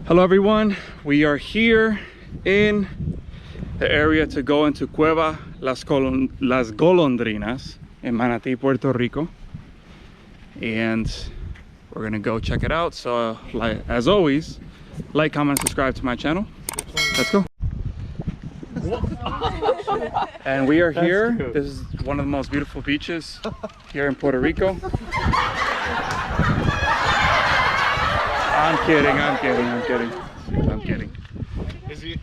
Hello everyone, we are here in the area to go into Cueva, Las Golondrinas in Manatí, Puerto Rico, and we're gonna go check it out. So as always, like, comment, subscribe to my channel. Let's go. And we are here. This is one of the most beautiful beaches here in Puerto Rico. I'm kidding.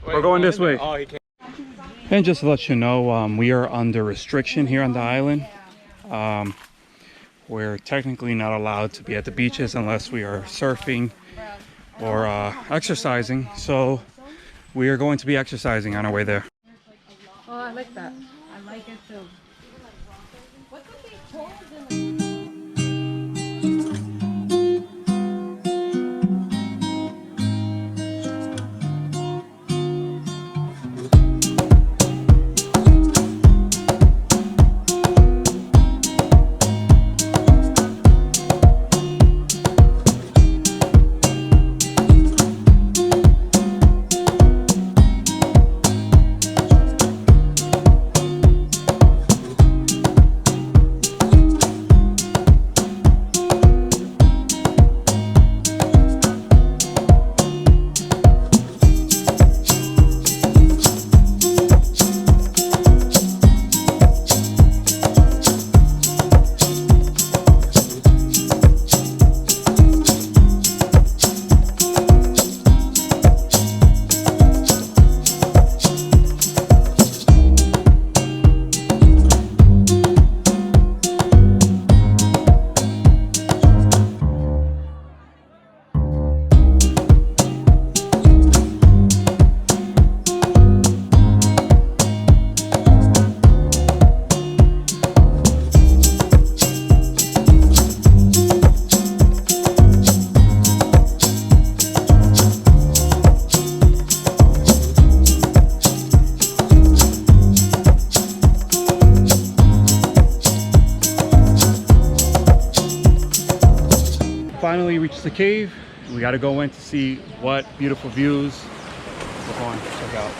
We're going this way. Oh, he can't. And just to let you know, we are under restriction here on the island. We're technically not allowed to be at the beaches unless we are surfing or exercising. So we are going to be exercising on our way there. Oh, I like that. I like it too. Finally reached the cave. We got to go in to see what beautiful views we're going to check out.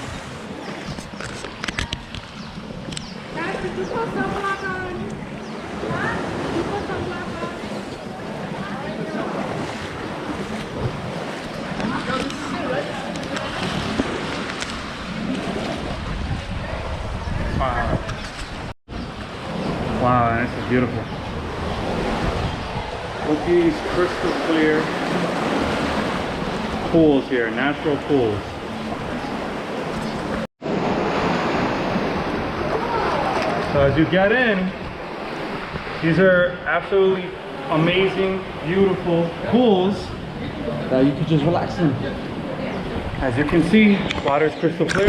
Wow, this is beautiful. Look at these crystal clear pools here, natural pools. So as you get in, these are absolutely amazing, beautiful pools that you can just relax in. As you can see, water is crystal clear.